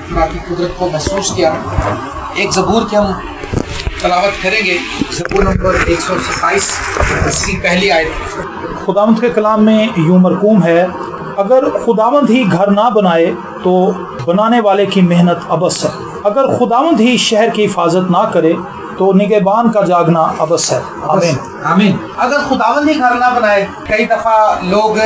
खुदा की कुदरत को महसूस किया। एक ज़बूर की हम तलावत करेंगे, ज़बूर नंबर 127, इसकी पहली आयत। खुदावंद के कलाम में यूं मरकूम है, अगर खुदावंद ही घर ना बनाए तो बनाने वाले की मेहनत अबस है। अगर खुदावंद ही शहर की हिफाजत ना करे तो निगहबान का जागना अबस है। आमीन आमीन। अगर खुदावंद ही घर ना बनाए, कई दफ़ा लोग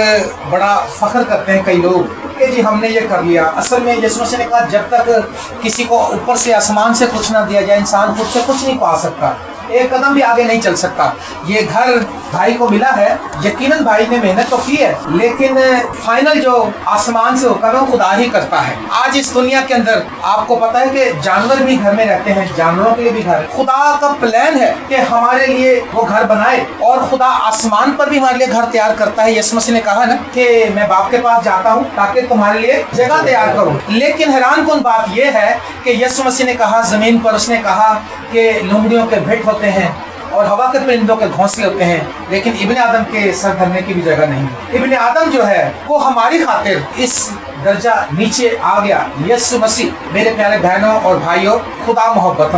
बड़ा फख्र करते हैं, कई लोग कि जी हमने ये कर लिया। असल में यीशु मसीह ने कहा जब तक किसी को ऊपर से आसमान से कुछ ना दिया जाए, इंसान खुद से कुछ नहीं पा सकता, एक कदम भी आगे नहीं चल सकता। ये घर भाई को मिला है, यकीनन भाई ने मेहनत तो की है, लेकिन फाइनल जो आसमान से होकर वो खुदा ही करता है। आज इस दुनिया के अंदर आपको पता है कि जानवर भी घर में रहते हैं, जानवरों के लिए भी घर। खुदा का प्लान है कि हमारे लिए वो घर बनाए, और खुदा आसमान पर भी हमारे लिए घर तैयार करता है। यीशु मसीह ने कहा ना कि मैं बाप के पास जाता हूँ ताकि तुम्हारे लिए जगह तैयार करूँ। लेकिन हैरान कुन बात यह है कि यीशु मसीह ने कहा जमीन पर, उसने कहा कि लोमड़ियों के भेंट होते हैं और हवा के परिंदों के घोंसले होते हैं, लेकिन इब्ने आदम के सर धरने की भी जगह नहीं। इब्ने आदम जो है वो हमारी खातिर इस दर्जा नीचे आ गया। यीशु मसीह, मेरे प्यारे बहनों और भाइयों, खुदा मोहब्बत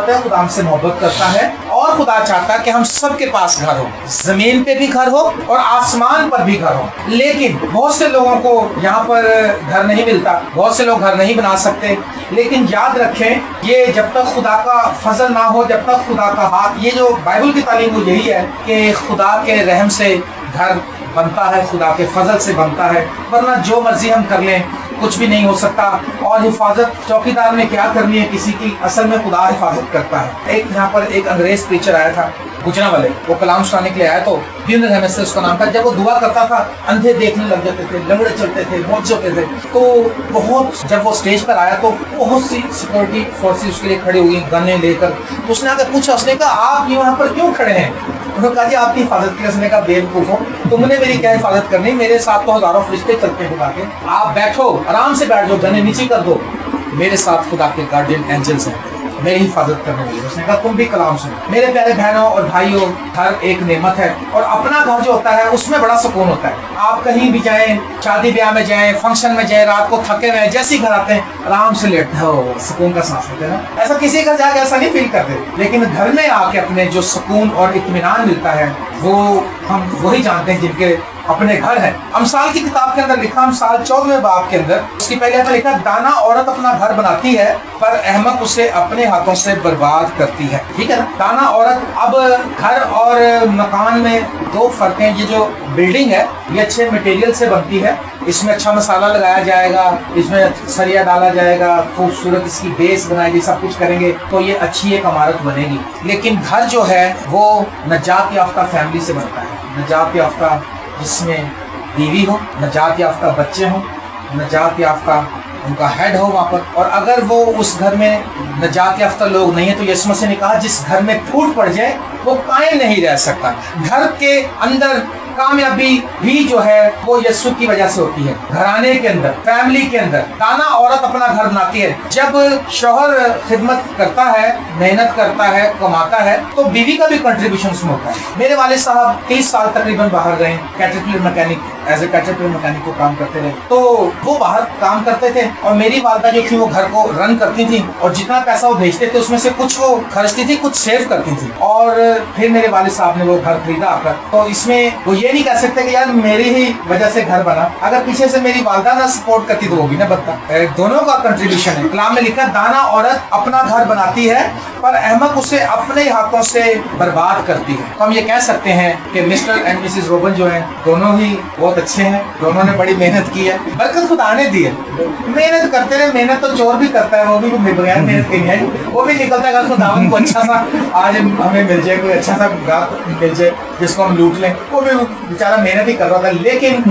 है, खुदा हमसे मोहब्बत करता है, और खुदा चाहता है कि हम सबके पास घर हो, जमीन पे भी घर हो और आसमान पर भी घर हो। लेकिन बहुत से लोगों को यहाँ पर घर नहीं मिलता, बहुत से लोग घर नहीं बना सकते। लेकिन याद रखें, ये जब तक खुदा का फजल ना हो, जब तक खुदा का हाथ, ये जो बाइबल की तालीम वो यही है कि खुदा के रहम से घर बनता है, खुदा के फजल से बनता है, वरना जो मर्जी हम कर लें कुछ भी नहीं हो सकता। और हिफाजत चौकीदार ने क्या करनी है किसी की, असल में खुदा हिफाजत करता है। एक यहाँ पर एक अंग्रेज प्रीचर आया था गुजना वाले, वो कलाम सुनाने के लिए आया, तो दिन रहमत से उसका नाम था। जब वो दुआ करता था अंधे देखने लग जाते थे, लंगड़े चलते थे, मोच होते थे। तो बहुत, जब वो स्टेज पर आया तो बहुत सी सिक्योरिटी फोर्सेस उसके लिए खड़ी हुई गन्ने लेकर। तो उसने आकर पूछा, उसने कहा आप यहाँ पर क्यों खड़े हैं? उन्होंने कहा जी आपकी हिफाजत की। उसने कहा बेवकूफ हो, तुमने मेरी क्या हिफाजत करनी, मेरे साथ तो हजारों फरिश्ते चलते हैं खुदा के। आप बैठो, आराम से बैठ जाओ, गन्ने नीचे कर दो, मेरे साथ खुदा के गार्डियन एंजल्स हैं, मेरी हिफाजत करने वाले। उसने कहा तुम भी कलाम सुनो। मेरे प्यारे बहनों और भाइयों, घर एक नेमत है, और अपना घर जो होता है उसमें बड़ा सुकून होता है। आप कहीं भी जाएं, शादी ब्याह में जाएं, फंक्शन में जाएं, रात को थके हुए जैसे ही घर आते हैं आराम से लेटते हो, सुकून का सांस लेते हैं ना। ऐसा किसी घर जाके ऐसा नहीं फील करते, लेकिन घर में आके अपने जो सुकून और इत्मीनान मिलता है वो हम वही जानते हैं जिनके अपने घर है। अमसाल की किताब के अंदर लिखा, अमसाल 14वें बाब के अंदर उसकी पहले आता लिखा, दाना औरत अपना घर बनाती है पर अहमक उसे अपने हाथों से बर्बाद करती है। ठीक है ना, दाना औरत। अब घर और मकान में दो फर्क हैं। ये जो बिल्डिंग है ये अच्छे मटेरियल से बनती है, इसमें अच्छा मसाला लगाया जाएगा, इसमें सरिया डाला जाएगा, खूबसूरत इसकी बेस बनाएगी, सब कुछ करेंगे तो ये अच्छी एक इमारत बनेगी। लेकिन घर जो है वो नजात याफ्ता फैमिली से बनता है, नजात याफ्ता, जिसमें बीवी हो, नजात याफ्ता बच्चे हो, नजात याफ्ता उनका हेड हो वहाँ पर। और अगर वो उस घर में नजात याफ्ता लोग नहीं है तो यीशु मसीह ने कहा जिस घर में फूट पड़ जाए वो कायम नहीं रह सकता। घर के अंदर कामयाबी भी जो है वो यीशु की वजह से होती है। घराने के अंदर, फैमिली के अंदर दाना औरत अपना घर बनाती है। जब शौहर खिदमत करता है, मेहनत करता है, कमाता है, तो बीवी का भी कंट्रीब्यूशन उसमें होता है। मेरे वाले साहब 30 साल तकरीबन बाहर रहे, Caterpillar mechanic, as a Caterpillar mechanic को काम करते रहे। तो वो बाहर काम करते थे और मेरी वालदा जो थी वो घर को रन करती थी, और जितना पैसा वो भेजते थे उसमें से कुछ वो खर्चती थी, कुछ सेव करती थी। और फिर मेरे वाले साहब ने वो घर खरीदा आकर। तो इसमें वो ये नहीं कह सकते कि यार मेरी ही वजह से घर बना, अगर पीछे से मेरी वालदा ना सपोर्ट करती तो वो भी ना बनता। दोनों का कंट्रीब्यूशन है। कलाम में लिखा, दाना औरत अपना घर बनाती है पर अहमक उसे अपने हाथों से बर्बाद करती है। तो हम ये कह सकते हैं कि मिस्टर एंड मिसेस रोबन जो है दोनों ही बहुत अच्छे हैं, दोनों ने बड़ी मेहनत की है, बरकत खुदा ने दी है। मेहनत करते रहे, मेहनत तो चोर भी करता है, वो भी बगैर मेहनत की है, वो भी निकलता है। अगर खुदावन को अच्छा सा आज हमें मिल जाए, कोई अच्छा सा गाहक मिल जाए जिसको हम लूट लें, वो भी बेचारा मेहनत ही कर रहा था। लेकिन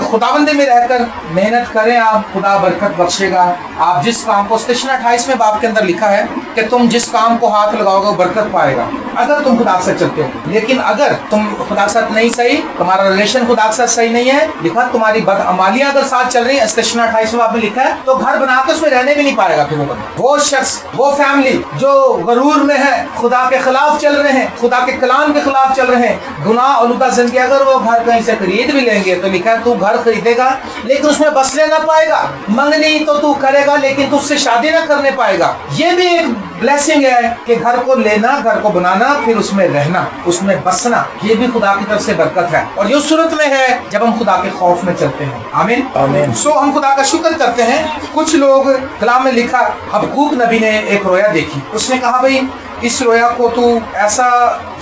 खुदाबंदी में रहकर मेहनत करें आप, खुदा बरकत बख्शेगा। आप जिस काम को, स्टेशन 28वें बाब के अंदर लिखा है कि तुम जिस काम को हाथ लगाओगे बरकत पाएगा अगर तुम खुदा से चलते हो। लेकिन अगर तुम खुदा के साथ नहीं सही, तुम्हारा रिलेशन खुदा के साथ सही नहीं है, लिखा तुम्हारी बदअमालियां अगर साथ चल रही है, स्टेशन 28वें बाब में लिखा है, तो घर बना के उसमें रहने भी नहीं पाएगा। फिर वो शख्स, वो फैमिली जो गरूर में है, खुदा के खिलाफ चल रहे हैं, खुदा के कलाम के खिलाफ चल रहे हैं, गुनाह आलूदा जिंदगी। अगर वो घर कहीं से खरीद भी लेंगे तो लिखा है तू घर खरीदेगा लेकिन उसमें बसने ना पाएगा, मंगनी तो तू करेगा लेकिन तू उससे शादी ना करने पाएगा। ये भी एक ब्लेसिंग है कि घर को लेना, घर को बनाना, फिर उसमें रहना, उसमें बसना, ये भी खुदा की तरफ से बरकत है। और ये सूरत में है जब हम खुदा के खौफ में चलते हैं। आमीन आमीन। सो हम खुदा का शुक्र करते हैं। कुछ लोग कलाम में लिखा, हबक्कूक नबी ने एक रोया देखी। उसने कहा भाई इस रोया को तू ऐसा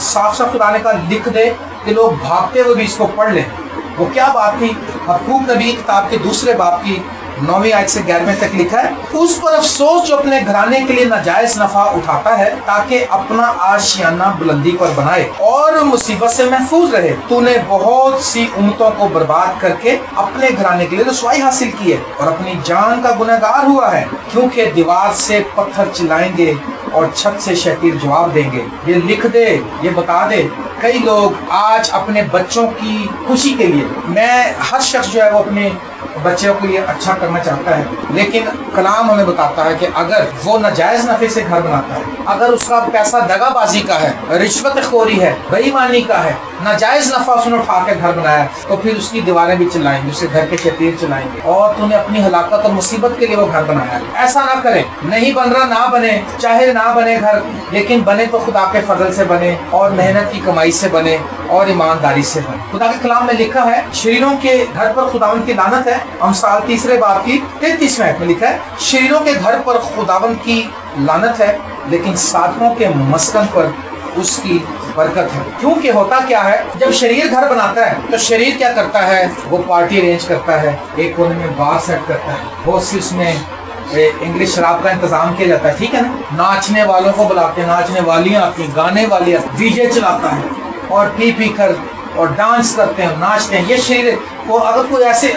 साफ साफ खुदा ने कहा लिख दे कि लोग भागते हुए भी इसको पढ़ लें। वो क्या बात थी? हबक्कूक नबी किताब के दूसरे बाब की 9वीं आयत से 11वें तक लिखा है, उस पर अफसोस जो अपने घराने के लिए नाजायज नफा उठाता है ताकि अपना आशियाना बुलंदी पर बनाए और मुसीबत से महफूज रहे। तूने बहुत सी उम्मतों को बर्बाद करके अपने घराने के लिए रसवाई हासिल की है और अपनी जान का गुनहगार हुआ है, क्योंकि दीवार से पत्थर चिल्लाएंगे और छत से शैतान जवाब देंगे। ये लिख दे, ये बता दे। कई लोग आज अपने बच्चों की खुशी के लिए, मैं हर शख्स जो है वो अपने बच्चों के लिए अच्छा करना चाहता है, लेकिन कलाम हमें बताता है कि अगर वो नाजायज नफे से घर बनाता है, अगर उसका पैसा दगाबाजी का है, रिश्वतखोरी है, बेईमानी का है, नाजायज नफा उसने उठा के घर बनाया, तो फिर उसकी दीवारें भी चिल्लाएंगी, उसके घर के शैतान चिल्लाएंगे और तूने अपनी हलाकत और मुसीबत के लिए वो घर बनाया। ऐसा ना करें। नहीं बन रहा ना बने, चाहे ना बने घर, लेकिन बने तो खुदा के फजल से बने और मेहनत की कमाई से बने और ईमानदारी से बने। खुदा के कलाम में लिखा है शरीरों के घर पर खुदावंद की लानत है। अमसाल 3 बाब की 33वें आयत में लिखा है शरीरों के घर पर खुदावंद की लानत है लेकिन साधुओं के मस्कन पर उसकी बरकत है। क्योंकि होता क्या है, जब शरीर घर बनाता है तो शरीर क्या करता है, वो पार्टी अरेंज करता है, एक कोने में बार सेट करता है, बहुत सी उसमें इंग्लिश शराब का इंतजाम किया जाता है, ठीक है ना, नाचने वालों को बुलाते हैं, नाचने वालियां आती हैं, गाने वाली डीजे चलाता है और पी कर और डांस करते हैं, नाचते हैं। ये शरीर को अगर कोई ऐसे,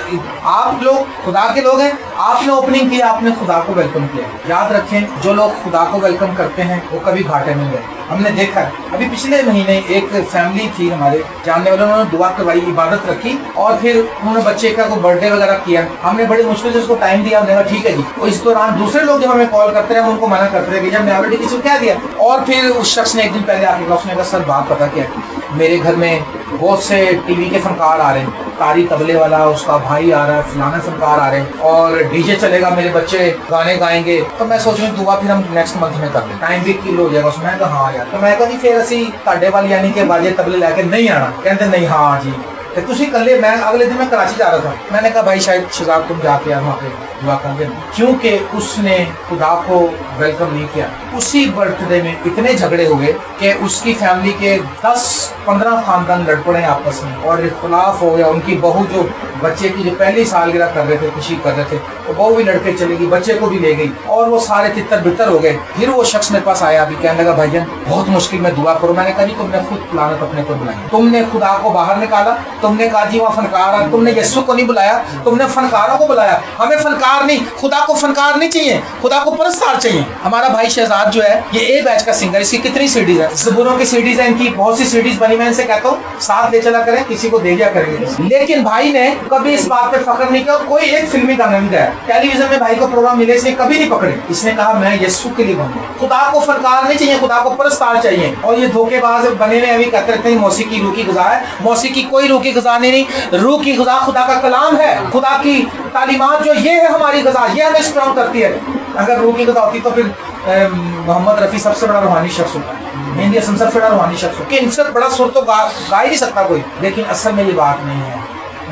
आप लोग खुदा के लोग हैं, आपने ओपनिंग किया, आपने खुदा को वेलकम किया। याद रखें जो लोग खुदा को वेलकम करते हैं वो कभी घाटे में गए। हमने देखा है अभी पिछले महीने एक फैमिली थी हमारे जानने वालों, उन्होंने दुआ करवाई, इबादत रखी और फिर उन्होंने बच्चे का कोई बर्थडे वगैरह किया। हमने बड़ी मुश्किल से उसको टाइम दिया, हमने कहा ठीक है जी। और इस दौरान दूसरे लोग जब हमें कॉल करते हैं हम उनको मना करते रहे कि जब मैं ऑलरेडी किसी को क्या दिया। और फिर उस शख्स ने एक दिन पहले आके कहा, उसने कहा सर बात पता क्या, मेरे घर में बहुत से टीवी के फनकार आ रहे हैं, कारी तबले वाला उसका भाई आ रहा है, फलाना फनकार आ रहे हैं और डीजे चलेगा, मेरे बच्चे गाने गाएंगे। तो मैं सोच रही हूँ दुआ फिर हम नेक्स्ट मंथ में कर लें, टाइम भी किल हो जाएगा उसमें। तो हाँ यार, तो मैं कहा जी फिर असी ताडे वाली यानी कि बाजे तबले लेके नहीं आना, कहते नहीं हाँ जी तो तुसी कल। मैं अगले दिन मैं कराची जा रहा था, मैंने कहा भाई शायद शहजाद तुम जाके यार वहाँ पे दुआ कर देना, क्योंकि उसने खुदा को वेलकम नहीं किया। उसी बर्थडे में इतने झगड़े हुए कि उसकी फैमिली के 10-15 खानदान लड़ पड़े आपस में और इख्तलाफ हो गया। उनकी बहू जो बच्चे की जो पहली सालगिरह कर रहे थे, खुशी कर रहे थे, तो बहू भी लड़के चली गई, बच्चे को भी ले गई और वो सारे तितर बितर हो गए। फिर वो शख्स मेरे पास आया, अभी कहने लगा भाईजान बहुत मुश्किल में दुआ करो। मैंने कहा जी तुमने खुद लानत अपने को बुलाई, तुमने खुदा को बाहर निकाला, तुमने कहा जी वहाँ फनकार आ, तुमने यीशु को नहीं बुलाया, तुमने फनकारों को बुलाया। हमें फनकार नहीं, खुदा को फनकार नहीं चाहिए, खुदा को परस्तार चाहिए। हमारा भाई शहजाद जो है ये ए बैच का सिंगर, इसकी कितनी सीडीज है, ज़बूरों की सीडीज है, इनकी बहुत सी सीडीज बनी। मैं इनसे कहता हूँ साथ ले चला करें, किसी को दे दिया करेंगे। लेकिन भाई ने कभी इस बात पे फख्र नहीं किया, कोई एक फिल्मी गाना नहीं गाया, टेलीविजन में भाई को प्रोग्राम मिले इसने कभी नहीं पकड़े। इसने कहा मैं यीशु के लिए बनूंगा, खुदा को फनकार नहीं चाहिए, खुदा को परस्तार चाहिए। और ये धोखेबाज बने हुए अभी कहते रहते हैं मौसीकी रूह की ग़िज़ा है। मौसीकी कोई रूह की ग़िज़ा नहीं, रूह की ग़िज़ा खुदा का कलाम है, खुदा की तालीमात जो ये है हमारी ग़िज़ा, ये हमें स्ट्रॉन्ग करती है। अगर रूह की ग़िज़ा होती तो फिर मोहम्मद रफ़ी सबसे बड़ा रूहानी शख्स होता है, मेहंदी हसन सबसे बड़ा रूहानी शख्स होता है, इनसे बड़ा सुर तो गा ही नहीं सकता कोई। लेकिन असल में ये बात नहीं है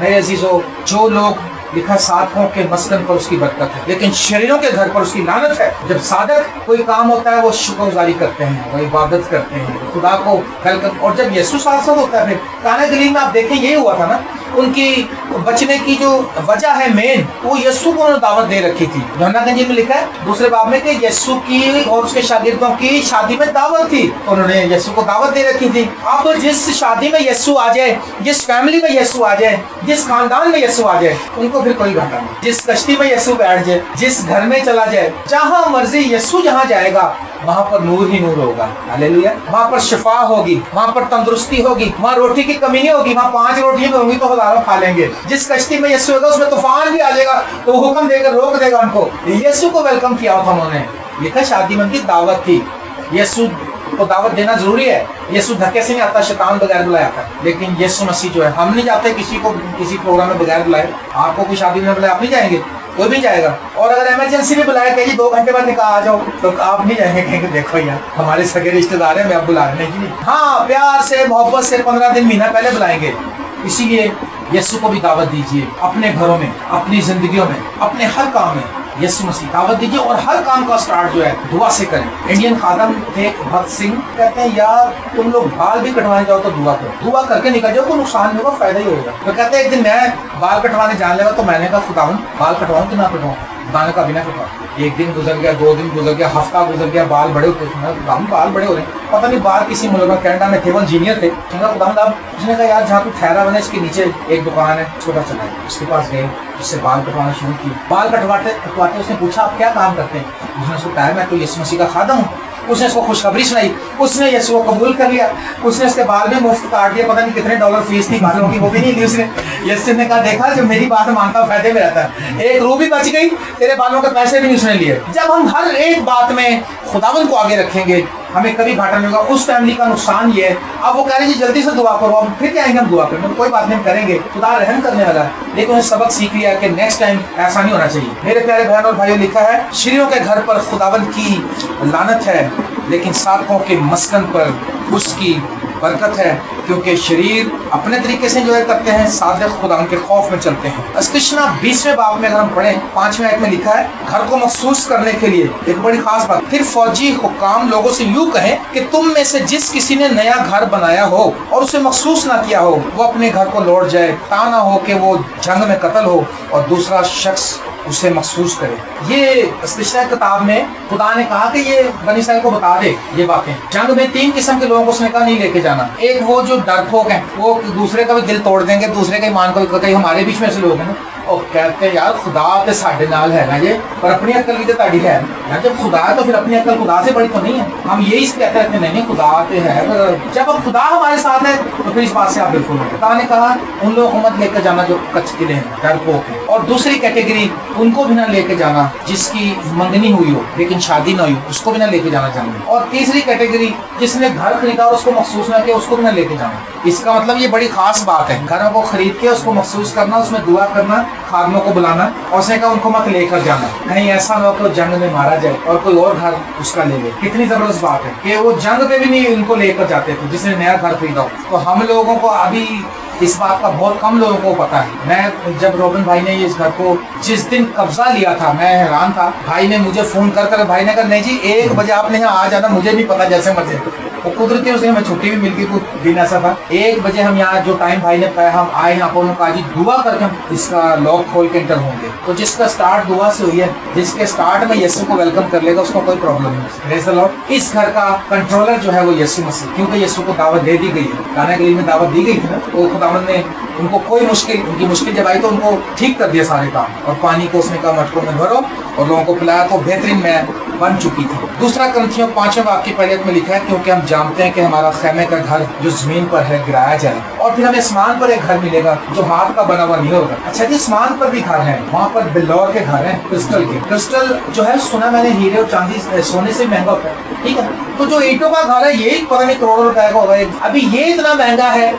मेरे अजीजों। जो लोग लिखा साधकों के मस्कन पर उसकी बरकत है लेकिन शरीरों के घर पर उसकी लानत है। जब साधक कोई काम होता है वो शुक्रगुजारी करते हैं, वो इबादत करते हैं, खुदा को वेलकम। और जब यीशु साथ होता है, फिर काना गलील में आप देखें यही हुआ था ना, उनकी बचने की जो वजह है मेन, वो यीशु को उन्होंने दावत दे रखी थी। यूहन्ना के इंजील में लिखा है दूसरे बाब में कि यीशु की और उसके शागिर्दों की शादी में दावत थी, तो उन्होंने यीशु को दावत दे रखी थी। अब जिस शादी में यीशु आ जाए, जिस फैमिली में यीशु आ जाए, जिस खानदान में यीशु आ जाए, उनको फिर कोई घाटा नहीं। जिस कश्ती में यीशु बैठ जाए, जिस घर में चला जाए, जहाँ मर्जी यीशु जहाँ जाएगा वहाँ पर नूर ही नूर होगा। हालेलुया। वहाँ पर शिफा होगी, वहाँ पर तंदुरुस्ती होगी, वहाँ रोटी की कमी नहीं होगी। वहाँ 5 रोटियां होंगी तो हजारों खा लेंगे। जिस कश्ती में यीशु होगा उसमें तूफान भी आ जाएगा तो वो हुक्म देकर रोक देगा उनको। यीशु को वेलकम किया था उन्होंने। लिखा शादी में उनकी दावत थी, यीशु तो दावत देना जरूरी है। यीशु धक्के से नहीं आता, शैतान बगैर बुलाया आता है। लेकिन यीशु मसीह जो है, हम नहीं जाते किसी को किसी प्रोग्राम में बगैर बुलाए। आपको कोई शादी में बुलाए, आप नहीं जाएंगे, कोई भी जाएगा। और अगर इमरजेंसी में बुलाया कहिए 2 घंटे बाद निकाह आ जाओ, तो आप नहीं जाएंगे, कहेंगे देखो यार हमारे सगे रिश्तेदार हैं, मैं अब बुला रहे नहीं। हाँ, प्यार से मोहब्बत से 15 दिन महीना पहले बुलाएंगे। इसीलिए यीशु को भी दावत दीजिए अपने घरों में, अपनी जिंदगियों में, अपने हर काम में यीशु मसीह दावत दीजिए। और हर काम का स्टार्ट जो है दुआ से करें। इंडियन खादम थे भक्त सिंह, कहते हैं यार तुम लोग बाल भी कटवाने जाओ तो दुआ करो, दुआ करके निकल जाओ, कोई नुकसान नहीं होगा, फायदा ही होगा। तो कहते हैं एक दिन मैं बाल कटवाने जाने लगा, तो मैंने कहा खुदावन बाल कटवाऊं कि ना कटवाऊं, खुदा का बिना कटवा। एक दिन गुजर गया, 2 दिन गुजर गया, हफ्ता गुजर गया, बाल बड़े होते, बाल बड़े हो रहे, पता नहीं बाल किसी मुल्क में, कनाडा में थे, वो इंजीनियर थे। उसने कहा यार जहाँ तू ठहरा बना इसके नीचे एक दुकान है, छोटा चला है, उसके पास गए, उससे बाल कटवाना शुरू किए। बाल कटवाते कटवाते उसने पूछा आप क्या काम करते हैं? उसने उसको कहा मैं तो यीशु मसीह का खादम हूँ। उसने उसको खुशखबरी सुनाई, उसने यीशु को कबूल कर लिया, उसने उसके बाल में मुफ्त काट दिया, पता नहीं कितने $, फीस थी बालों की, वो भी नहीं ली उसने। यीशु ने कहा देखा जब मेरी बात मानता फायदे में रहता है, एक रूह भी बच गई, तेरे बालों के पैसे भी उसने लिए। जब हम हर एक बात में खुदावंद को आगे रखेंगे हमें कभी घाटा नहीं होगा। उस फैमिली का नुकसान ये है, अब वो कह रहे जी जल्दी से दुआ करो, हम फिर क्या आएंगे, हम दुआ करेंगे, कोई बात नहीं करेंगे, खुदा रहम करने वाला है। लेकिन उन्हें सबक सीख लिया कि नेक्स्ट टाइम ऐसा नहीं होना चाहिए। मेरे प्यारे बहन और भाइयों, लिखा है श्रीयों के घर पर खुदावंद की लानत है, लेकिन साधकों के मस्कन पर उसकी बरकत है, क्योंकि शरीर अपने तरीके से जो है करते हैं, साधक खुदा के खौफ में चलते हैं। अस्तिशना 20वें बाब में अगर हम पढ़ें 5वें आयत में लिखा है घर को महसूस करने के लिए एक बड़ी खास बात, फिर फौजी हुक्काम लोगों से यूं कहें कि तुम में से जिस किसी ने नया घर बनाया हो और उसे महसूस ना किया हो, वो अपने घर को लौट जाए, ता ना हो कि वो जंग में कत्ल हो और दूसरा शख्स उसे महसूस करे। ये अस्तिशना किताब में खुदा ने कहा कि ये बनी इस्राइल को बता दे ये बातें। जंग में 3 किस्म के लोगों को उसने कहा नहीं लेके जाना। एक वो जो डरपोक है, वो दूसरे का भी दिल तोड़ देंगे, दूसरे के ईमान को, कई हमारे बीच में ऐसे लोग हैं ना, और कहते हैं यार खुदा तो साढ़े नाल है ना ये, पर अपनी अक्ल भी तो ताड़ी है यार, जब खुदा है तो फिर अपनी अक्ल खुदा से बड़ी तो नहीं है। हम यही कहते रहते नहीं खुदा तो है, पर जब अब खुदा हमारे साथ है तो फिर इस बात से आप बिल्कुल। खुदा ने कहा उन लोगों को मत लेकर जाना जो कचकिले हैं, डरपोक हैं। और दूसरी कैटेगरी उनको भी ना लेके जाना जिसकी मंगनी हुई हो लेकिन शादी ना हुई, उसको भी ना लेके जाना चाहिए। और तीसरी कैटेगरी जिसने घर खरीदा और उसको महसूस ना किया, उसको भी ना लेके जाना। इसका मतलब ये बड़ी खास बात है, घरों को खरीद के उसको महसूस करना, उसमें दुआ करना, खादमों को बुलाना, और उसने कहा उनको मत लेकर जाना, कहीं ऐसा ना हो कि जंग में मारा जाए और कोई और घर उसका ले ले। कितनी जबरदस्त बात है कि वो जंग पे भी नहीं उनको लेकर जाते थे जिसने नया घर खरीदा हो। तो हम लोगों को अभी इस बात का बहुत कम लोगों को पता है। मैं जब रोबिन भाई ने इस घर को जिस दिन कब्जा लिया था, मैं हैरान था। भाई ने मुझे फोन कर भाई ने कहा नहीं जी 1 बजे आपने यहाँ आ जाना, मुझे नहीं पता जैसे मर्जी। वो कुदरती उसने हमें छुट्टी भी मिल गई, कुछ दिन ऐसा था 1 बजे हम यहाँ जो टाइम भाई ने पाया हम आए यहाँ पर, उन्होंने कहा जी दुआ करके हम इसका लॉक खोल के इंटर होंगे। तो जिसका स्टार्ट दुआ से हुई है, जिसके स्टार्ट में यीशु को वेलकम कर लेगा उसको कोई प्रॉब्लम नहीं। इस घर का कंट्रोलर जो है वो यीशु मसीह, क्योंकि यीशु को दावत दे दी गई है, काना गलील में दावत दी गई थी ना, तो खुदावंद ने उनको कोई मुश्किल, उनकी मुश्किल जब आई तो उनको ठीक कर दिया सारे काम। और पानी को उसने कहा मटकों में भरो और लोगों को पिलाया, तो बेहतरीन मैं बन चुकी थी। दूसरा ग्रंथियों 5वें वाक्य पहले में लिखा है क्योंकि हम जानते हैं कि हमारा खैमे का घर जो जमीन पर है गिराया जाए और फिर हमें आसमान पर एक घर मिलेगा जो हाथ का बना हुआ नहीं होगा। अच्छा जी, आसमान पर भी घर है, वहाँ पर बिल्लौर के घर हैं, क्रिस्टल के। क्रिस्टल जो है सुना मैंने हीरे और चांदी सोने से महंगा होता है, ठीक है। तो जो ईंटों का घर है ये पता नहीं करोड़ों रुपए का होगा, अभी ये इतना महंगा है,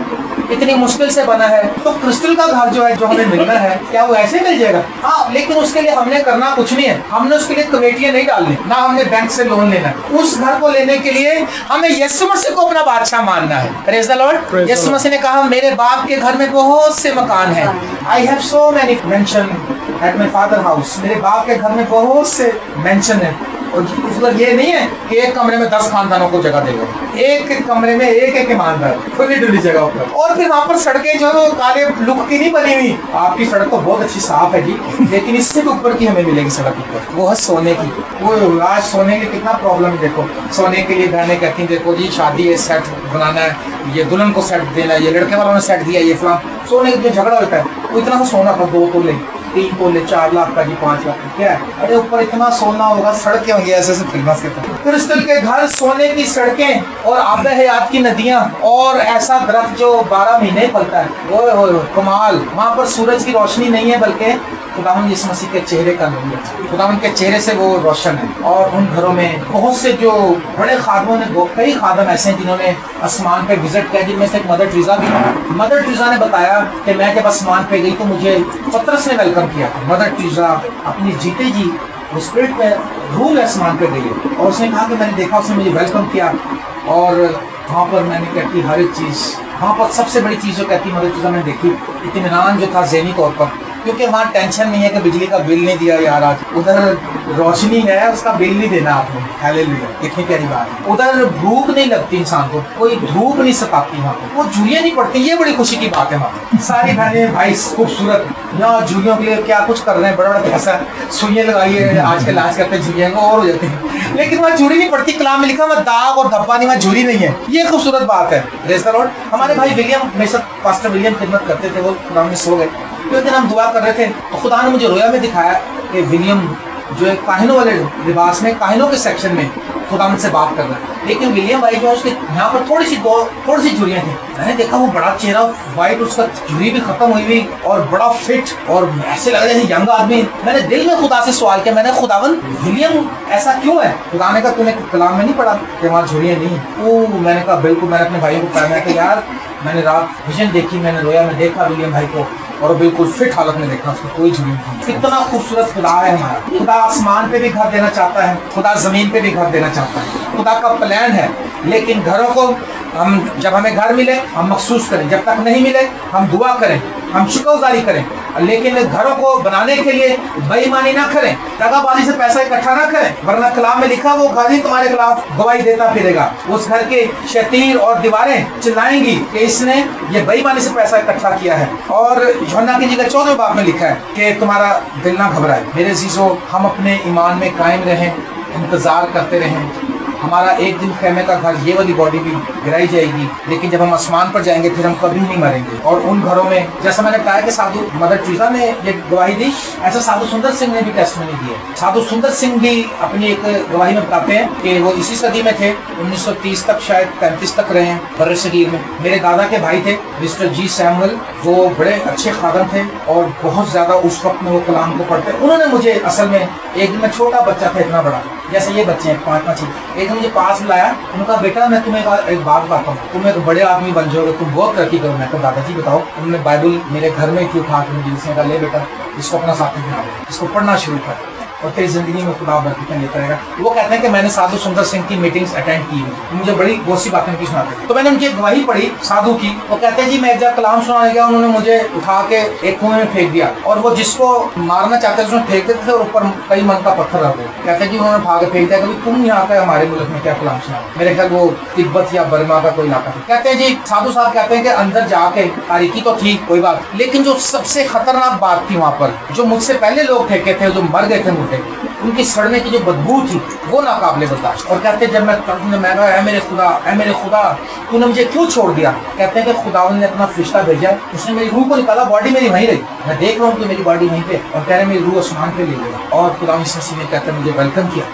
इतनी मुश्किल से बना है। तो क्रिस्टल का घर जो है जो हमें मिलना है, क्या वो ऐसे मिल जाएगा? हाँ, लेकिन उसके लिए हमने करना कुछ नहीं है, हमने उसके लिए कमेटियां नहीं डालनी, ना हमने बैंक से लोन लेना। उस घर को लेने के लिए हमें यीशु मसीह को अपना बादशाह मानना है। Praise the Lord. यीशु मसीह ने कहा मेरे बाप के घर में बहुत से मकान हैं, I have so many mention at my father house, मेरे बाप के घर में बहुत से मेंशन है। और मतलब ये नहीं है कि एक कमरे में 10 खानदानों को जगह देगा, एक कमरे में एक ईमानदार, खुली डुली जगह पर। और फिर वहाँ पर सड़कें जो है काले लुक की नहीं बनी हुई, आपकी सड़क तो बहुत अच्छी साफ है जी, लेकिन इससे भी ऊपर की हमें मिलेगी सड़क ऊपर, वो है सोने की। वो आज सोने की कितना प्रॉब्लम है, देखो सोने के लिए बहनें कहती हैं देखो जी शादी है, सेट बनाना है, ये दुल्हन को सेट देना है, ये लड़के वालों ने सेट दिया, ये फलां। सोने का जो झगड़ा होता है वो इतना सा सोना था 2 तोले, 3 तोले 4 लाख का जी 5 लाख क्या है, अरे ऊपर इतना सोना होगा, सड़कें होंगी ऐसे ऐसे फिल्म के तरह, क्रिस्टल के घर, सोने की सड़कें और आबे हयात की नदियां और ऐसा दरख्त जो 12 महीने फलता है। ओए ओए कमाल। वहाँ पर सूरज की रोशनी नहीं है बल्कि खुदावंद यीशु मसीह के चेहरे का नूर है, खुदावंद के चेहरे से वो रोशन है। और उन घरों में बहुत से जो बड़े खादमों ने, कई खादम ऐसे हैं जिन्होंने आसमान पे विजिट किया, जिनमें से एक मदर टेरेसा भी थी। मदर टेरेसा ने बताया कि मैं जब आसमान पे गई तो मुझे पतरस ने वेलकम किया। मदर टेरेसा अपनी जीते जी वो स्पिरिट में रूह में आसमान पे गई और उसने कहा कि मैंने देखा, उसने मुझे वेलकम किया और वहाँ पर मैंने कहती हर एक चीज़, वहाँ पर सबसे बड़ी चीज़ जो कहती मदर टेरेसा मैंने देखी, इत्मीनान जो था ज़हनी तौर पर, क्योंकि वहाँ टेंशन नहीं है कि बिजली का बिल नहीं दिया यार आज, उधर रोशनी है उसका बिल नहीं देना आपने, हालेलुया, कितनी प्यारी बात है। उधर भूख नहीं लगती इंसान को, कोई धूप नहीं सताती वहाँ पे, वो झुर्रियाँ नहीं पड़ती, ये बड़ी खुशी की बात है वहाँ। सारी बहनें भाई खूबसूरत, यहाँ झुर्रियों के लिए क्या कुछ कर रहे हैं, बड़ा बड़ा पैसा, सुइयाँ लगाइए, आजकल इलाज करते हैं झुर्रियाँ को और हो जाती है, लेकिन वहाँ झुर्री नहीं पड़ती। कलाम में लिखा हुआ दाग और धब्बा नहीं, वहाँ झुर्री नहीं है, ये खूबसूरत बात है। Praise the Lord. हमारे भाई विलियम, मेरे साथ पास्टर विलियम खिदमत करते थे, वो खुदा में सो गए। एक दिन हम दुआ कर रहे थे तो खुदा ने मुझे रोया में दिखाया कि विलियम जो एक काहिनों वाले लिबास में, काहिनों के सेक्शन में खुदा से बात कर रहा है, लेकिन विलियम भाई जो है उसके यहाँ पर थोड़ी सी झुर्रियाँ थी। मैंने देखा वो बड़ा चेहरा वाइट, उसका झुर्री भी खत्म हुई हुई और बड़ा फिट और ऐसे लग रहे थे यंग आदमी। मैंने दिल में खुदा से सवाल किया, मैंने खुदावन विलियम ऐसा क्यों है? खुदा ने कहा तूने कलाम में नहीं पढ़ा कि वहाँ झुर्रियाँ नहीं? मैंने कहा बिल्कुल। मैंने अपने भाइयों को कहा, मैं कि यार मैंने रात विजन देखी, मैंने रोया में देखा विलियम भाई को और बिल्कुल फिट हालत में देखा, उसको कोई झुर्री नहीं। कितना खूबसूरत खुदा है हमारा। खुदा आसमान पे भी घर देना चाहता है, खुदा जमीन पे भी घर देना चाहता है, खुदा का प्लान है। लेकिन घरों को हम, जब हमें घर मिले हम महसूस करें, जब तक नहीं मिले हम दुआ करें, हम शुक्रगुजारी करें, लेकिन घरों को बनाने के लिए बेईमानी ना करें, दगाबाजी से पैसा इकट्ठा ना करें, वरना कलाम में लिखा वो घर ही तुम्हारे खिलाफ गवाही देता फिरेगा। उस घर के शतीर और दीवारें चिल्लाएंगी कि इसने ये बेईमानी से पैसा इकट्ठा किया है। और यूहन्ना की जगह 14वें बाब में लिखा है कि तुम्हारा दिल ना घबराए। मेरे अजीजों, हम अपने ईमान में कायम रहें, इंतजार करते रहें। हमारा एक दिन खेमे का घर, ये वाली बॉडी भी गिराई जाएगी, लेकिन जब हम आसमान पर जाएंगे फिर हम कभी नहीं मरेंगे। और उन घरों में, जैसा मैंने कहा कि साधु मदर टेरेसा ने ये गवाही दी, ऐसा साधु सुंदर सिंह ने भी टेस्टिमनी दी है। साधु सुंदर सिंह भी अपनी एक गवाही में बताते हैं कि वो इसी सदी में थे, 1930 तक, शायद 35 तक रहे हैं बर्रे सगीर में। मेरे दादा के भाई थे मिस्टर जी सैमुअल, वो बड़े अच्छे खादम थे और बहुत ज्यादा उस वक्त में वो कलाम को पढ़ते। उन्होंने मुझे असल में, एक दिन मैं छोटा बच्चा था, इतना बड़ा जैसे ये बच्चे हैं 5-5, एक मुझे पास बुलाया, उन्होंने कहा बेटा मैं तुम्हें एक बात बताता हूँ, तुम एक बड़े आदमी बन जाओगे, तुम बहुत तरक्की करो। मैं कहा दादाजी बताओ। उन्होंने बाइबल मेरे घर में थी उठा के मुझे, उसने कहा ले बेटा इसको अपना साथी बना दे, इसको पढ़ना शुरू कर और तेरी जिंदगी में खुदा बरकतें लेता रहेगा। वो कहते हैं कि मैंने साधु सुंदर सिंह की मीटिंग्स अटेंड की हुई, मुझे बड़ी बहुत सी बातें उनकी सुनाते। तो मैंने उनकी गवाही पढ़ी साधु की। वो कहते हैं जी मैं जब कलाम सुनाने गया, उन्होंने मुझे उठा के एक कुएं में फेंक दिया और वो जिसको मारना चाहते थे उसमें फेंक देते थे और ऊपर कई मन का पत्थर रख गए। कहते हैं जी उन्होंने उठा के फेंक दिया, कभी तुम यहाँ पे हमारे मुल्क में क्या कलाम सुना? मेरे ख्याल वो तिब्बत या बर्मा का कोई इलाका था। कहते हैं जी साधु साहब कहते हैं कि अंदर जाके तारीकी तो थी कोई बात, लेकिन जो सबसे खतरनाक बात थी वहाँ पर, जो मुझसे पहले लोग फेंके थे, जो मर गए थे मुझे, उनकी सड़ने की जो बदबू थी वो नाकाबिले बर्दाश्त। और कहते हैं जब मैं कहा ऐ मेरे खुदा तूने मुझे क्यों छोड़ दिया? कहते हैं कि खुदा ने अपना फरिश्ता भेजा, उसने मेरी रूह को निकाला, बॉडी मेरी वहीं रही, मैं देख रहा हूँ कि मेरी बॉडी वहीं पे, और कह रहे मेरी रूह आसमान पे ले गई। और खुदा ने कहते मुझे वेलकम किया।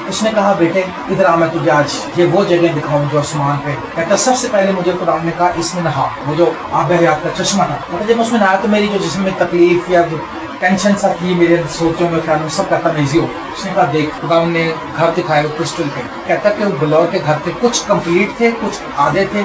उसने कहा बेटे इधर आ, मैं तुझे आज ये वो जगह दिखाऊं जो आसमान पे। कहता सबसे पहले मुझे खुदा ने कहा इसमें नहा, वो जो आब हयात का चश्मा था। कहता जब उसमें नहाया तो मेरी जो जिस्म में तकलीफ या जो टेंशन सा थी मेरे सोचों में, ख्यालों में, सब कहता इजी हो। उसने कहा देख, खुदा ने घर दिखाए क्रिस्टल के। कहता कि वो बिलौर के घर थे, कुछ कंप्लीट थे, कुछ आधे थे,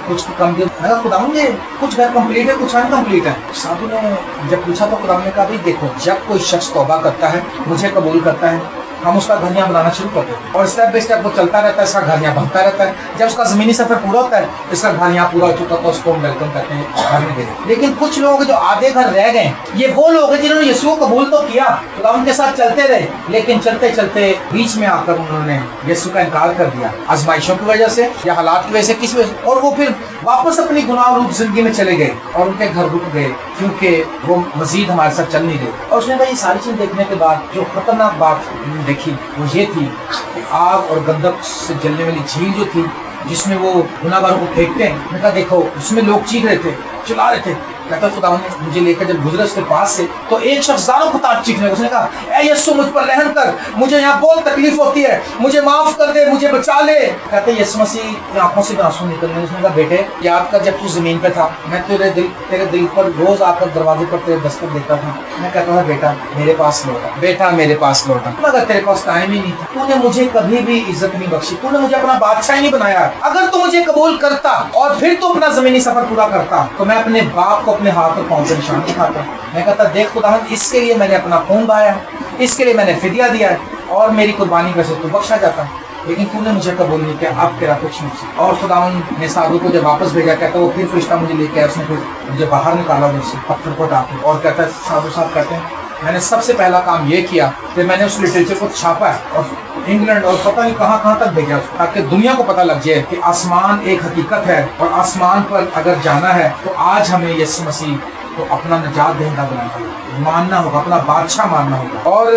कुछ कम्प्लीट। मैं खुदा ने कुछ घर कंप्लीट है, कुछ अनकम्प्लीट है। साधु ने जब पूछा तो खुदा ने कहा भाई देखो, जब कोई शख्स तौबा करता है, मुझे कबूल करता है, हम उसका घर यहाँ बनाना शुरू करते हैं और स्टेप बाई स्टेप वो चलता रहता है, इसका घर यहाँ बनता रहता है। जब उसका जमीनी सफर पूरा होता है, इसका घर यहाँ पूरा हो चुका तो उसको हम वेलकम करते हैं घर में दे। लेकिन कुछ लोग जो आधे घर रह गए, ये वो लोग हैं जिन्होंने यीशु को कबूल तो किया, तो उनके साथ चलते रहे, लेकिन चलते चलते बीच में आकर उन्होंने यीशु का इनकार कर दिया, आजमाइशों की वजह से या हालात की वजह से, किसी वजह से, और वो फिर वापस अपनी गुनाह रूप जिंदगी में चले गए और उनके घर रुक गए क्योंकि वो मजीद हमारे साथ चल नहीं रहे। और उसने कहा ये सारी चीज देखने के बाद जो खतरनाक बात देखी वो ये थी कि आग और गंधक से जलने वाली झील जो थी जिसमें वो गुनाहगारों को फेंकते हैं। मैंने कहा देखो, उसमें लोग चीख रहे थे, चिल्ला रहे थे, कहता खुदावन ने मुझे लेकर जब गुजरे उसके पास से, तो एक शख्स ज़ारों को ताज चीखने, उसने कहा, ऐ यीशु मुझ पर रहम कर, मुझे यहाँ बहुत तकलीफ होती है, मुझे माफ कर दे, मुझे बचा ले। कहते यीशु मसीह की आंखों से आंसू निकलने, उसने कहा, बेटे याद कर जब तू जमीन पे था, मैं तेरे दिल पर रोज आकर दरवाजे पर तेरे दस्तक देता था। मैं कहता था बेटा मेरे पास लौटा, बेटा मेरे पास लौटा, मगर तेरे पास टाइम ही नहीं था, तूने मुझे कभी भी इज्जत नहीं बख्शी, तूने मुझे अपना बादशाह ही नहीं बनाया। अगर तू मुझे कबूल करता और फिर तू अपना जमीनी सफर पूरा करता तो मैं अपने बाप को अपने हाथ और पांव पे निशान दिखाता। मैं कहता देख खुदावन, इसके लिए मैंने अपना खून बहाया, इसके लिए मैंने फिदिया दिया है और मेरी कुर्बानी का से तू बख्शा जाता, लेकिन तूने मुझे कबूल नहीं किया, अब तेरा कुछ नहीं। और खुदावन ने साधु को जब वापस भेजा, कहता वो फिर फरिश्ता मुझे लेके आया, उसने फिर मुझे बाहर निकाला उधर पत्थर को डाल, और कहता है साधु साहब कहते हैं मैंने सबसे पहला काम ये किया कि मैंने उस लिटरेचर को छापा है और इंग्लैंड और पता नहीं कहाँ तक भेजा, ताकि दुनिया को पता लग जाए कि आसमान एक हकीकत है और आसमान पर अगर जाना है तो आज हमें यीशु मसीह को अपना निजात दहिंदा बनाना मानना होगा, अपना बादशाह मानना होगा। और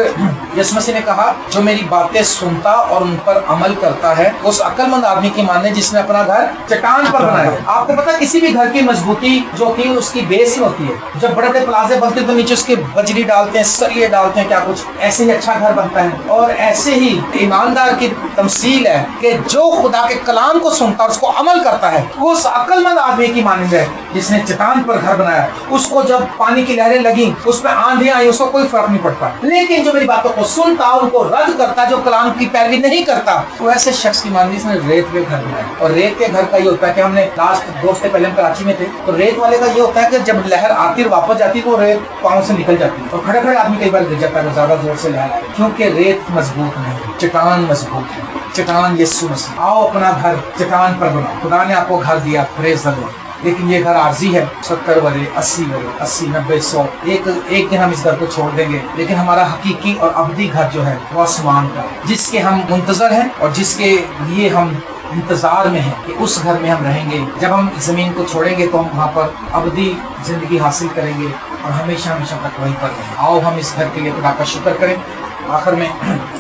यीशु मसीह ने कहा जो मेरी बातें सुनता और उन पर अमल करता है उस अक्लमंद आदमी की माने जिसने अपना घर चट्टान पर बनाया। आपको पता किसी भी घर की मजबूती जो होती है उसकी बेस ही होती है। जब बड़े बड़े प्लाजे बनते हैं तो नीचे उसके बजरी डालते हैं, सरिये डालते हैं, क्या कुछ ऐसे ही अच्छा घर बनता है। और ऐसे ही ईमानदार की तमसील है कि जो खुदा के कलाम को सुनता है उसको अमल करता है, वो उस अक्लमंद आदमी की मानंद है जिसने चट्टान पर घर बनाया। उसको जब पानी की लहरें लगी, उस पर आंधी आई, उसको कोई फर्क नहीं पड़ता। लेकिन जो मेरी बातों को सुनता, उनको रद्द करता, जो कलाम की पैरवी नहीं करता, वो ऐसे शख्स की मानंद जिसने रेत के घर बनाया। और रेत के घर का ये होता है कि हमने लास्ट 2 हफ्ते पहले हम कराची में थे, तो रेत वाले का ये होता है कि जब लहर आती और वापस जाती तो रेत पाँव से निकल जाती है और खड़े खड़े आदमी कई बार गिर जाता है ज्यादा जोर से लहर आए, क्योंकि रेत मजबूत नहीं, चट्टान मजबूत है। चट्टान यीशु मसीह। आओ अपना घर चट्टान पर बनाओ। खुदा ने आपको घर दिया, प्रेज़ द लॉर्ड, लेकिन ये घर आर्जी है। 70 वरे 80 वरे 80 90 100 एक दिन हम इस घर को छोड़ देंगे, लेकिन हमारा हकीकी और अब्दी घर जो है वो आसमान का, जिसके हम मुंतजर हैं और जिसके लिए हम इंतजार में हैं कि उस घर में हम रहेंगे। जब हम जमीन को छोड़ेंगे तो हम वहाँ पर अब्दी जिंदगी हासिल करेंगे और हमेशा हमेशा तक वहीं पर रहेंगे। आओ हम इस घर के लिए खुदा का शुक्र करें। आखिर में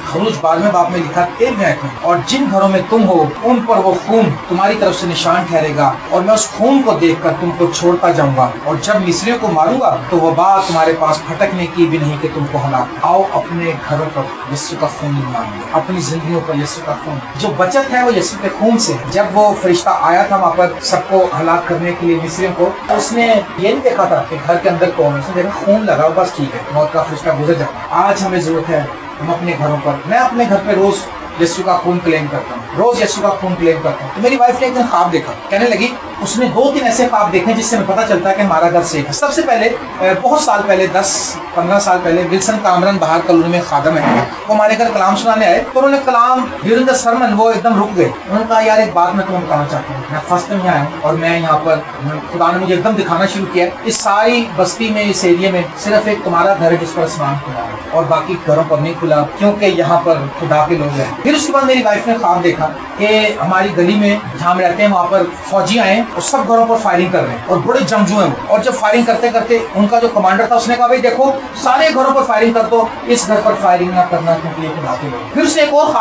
खरूज 12वें बाब में लिखा 13वें आयत में, और जिन घरों में तुम हो उन पर वो खून तुम्हारी तरफ से निशान ठहरेगा और मैं उस खून को देखकर तुमको छोड़ता जाऊंगा, और जब मिस्रियों को मारूंगा तो वो बात तुम्हारे पास फटकने की भी नहीं कि तुमको हलाक। आओ अपने घरों पर यीशु का खून मांगे, अपनी जिंदगियों पर यीशु का खून। जो बचत है वो यीशु के खून से। जब वो फरिश्ता आया था वहाँ पर सबको हलाक करने के लिए मिस्रियों को, तो उसने ये नहीं देखा था कि घर के अंदर कौन है, उसने देखा खून लगा, बस ठीक है, मौत का फरिश्ता गुजर जाता। आज हमें जरूरत है हम अपने घरों पर, मैं अपने घर पे रोज यीशु का खून क्लेम करता हूँ, रोज यीशु का खून क्लेम करता हूँ। तो मेरी वाइफ ने एक दिन ख्वाब देखा, कहने लगी उसने 2-3 ऐसे ख्वाब देखे जिससे हमें पता चलता है कि हमारा घर सेफ है। सबसे पहले बहुत साल पहले 10-15 साल पहले विल्सन कामरन बाहर कॉलोनी में खादम है, वो हमारे घर कलाम सुनाने आए, तो उन्होंने कलाम ड्यूरिंग द सरमन वो एकदम रुक गए। उन्होंने कहा यार एक बात मैं तुम्हें बताना चाहता हूँ, मैं फर्स्ट टाइम यहाँ आया हूँ और मैं यहाँ पर खुदा ने मुझे एकदम दिखाना शुरू किया, इस सारी बस्ती में, इस एरिया में सिर्फ एक तुम्हारा घर है जिस पर आसमान खुला है और बाकी घरों पर नहीं खुला, क्योंकि यहाँ पर खुदा के लोग हैं। फिर उसके बाद मेरी वाइफ ने ख्वाब देखा कि हमारी गली में जहाँ हम रहते हैं वहाँ पर फौजी आए और सब घरों पर फायरिंग कर रहे हैं और बड़े जंगजू हैं वो। और जब फायरिंग करते करते उनका जो कमांडर था उसने कहा भाई देखो सारे घरों पर फायरिंग कर दो, इस घर पर फायरिंग ना करना क्योंकि ये खुदा के लोग। फिर उसने एक और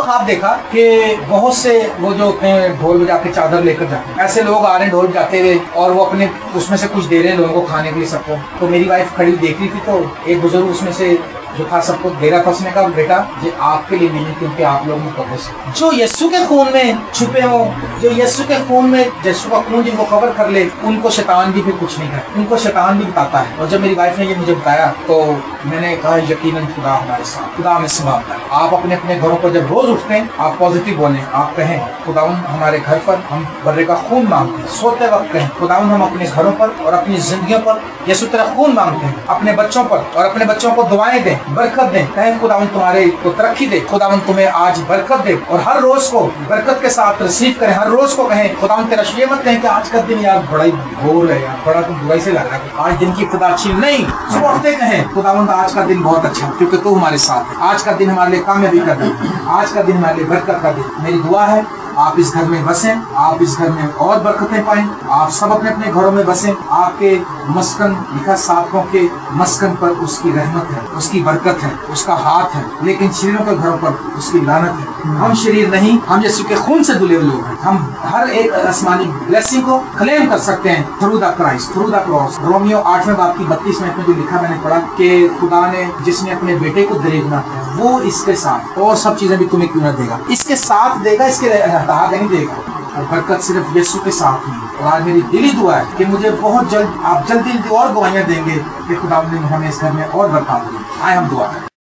ख्वाब देखा, कि बहुत से वो जो होते हैं ढोल बजा के चादर लेकर जाते हैं, ऐसे लोग आ रहे हैं ढोल बजाते हुए और वो अपने उसमें से कुछ दे रहे हैं लोगों को खाने के लिए सबको। तो मेरी वाइफ खड़ी देख रही थी, तो एक बुजुर्ग उसमें से जो था सबको दे रहा था, उसने कहा बेटा ये आपके लिए नहीं क्योंकि आप लोग मुकद्दस जो यीशु के खून में छुपे हो, जो यीशु के खून में, यीशु का खून जिनको कवर कर ले उनको शैतान भी फिर कुछ नहीं है, उनको शैतान भी बताता है। और जब मेरी वाइफ ने ये मुझे बताया तो मैंने कहा यकीनन खुदा हमारे साथ, खुदा हमें संभालता है। आप अपने अपने घरों पर जब रोज उठते हैं आप पॉजिटिव बोलें, आप कहें खुदावन हमारे घर पर हम बर्रे का खून मांगते हैं। सोते वक्त कहें खुदावन हम अपने घरों पर और अपनी जिंदगियों पर यीशु तेरा खून मांगते हैं। अपने बच्चों पर और अपने बच्चों को दुआएं दें, बरकत दें, कहें खुदावन तुम्हारे को तरक्की दे, खुदावन तुम्हें आज बरकत दे और हर रोज को बरकत के साथ रिसीव करें। हर रोज को कहें खुदावन तेरा ये मत कहें कि आज का दिन यार बड़ा ही बोर है यार, बड़ा तुम बुराई से लग रहा है, आज दिन की खुदा अच्छी नहीं। सुबह उठते कहें खुदावन आज का दिन बहुत अच्छा क्योंकि तू हमारे साथ है, आज का दिन हमारे लिए कामयाबी का दिन, आज का दिन हमारे लिए बरकत का दिन। मेरी दुआ है आप इस घर में बसें, आप इस घर में और बरकतें पाएं, आप सब अपने अपने घरों में बसें। आपके मस्कन, लिखा साधकों के मस्कन पर उसकी रहमत है, उसकी बरकत है, उसका हाथ है, लेकिन शरीरों के घरों पर उसकी लानत है। हम शरीर नहीं, हम यीशु के खून से धुले हुए लोग हैं। हम हर एक आसमानी ब्लेसिंग को क्लेम कर सकते हैं through the Christ, through the cross. रोमियो 8वें बाब की 32 में जो लिखा मैंने पढ़ा कि खुदा ने जिसने अपने बेटे को दरेगना किया, वो इसके साथ और सब चीजें भी तुम्हें क्यों न देगा, इसके साथ देगा, इसके हटा नहीं देगा। और बरकत सिर्फ यीशु के साथ नहीं है। और आज मेरी दिली दुआ है कि मुझे बहुत जल्द आप जल्दी और गवाहियां देंगे कि खुदा ने हमें इस घर में और बरकत दी। आए हम दुआ करें।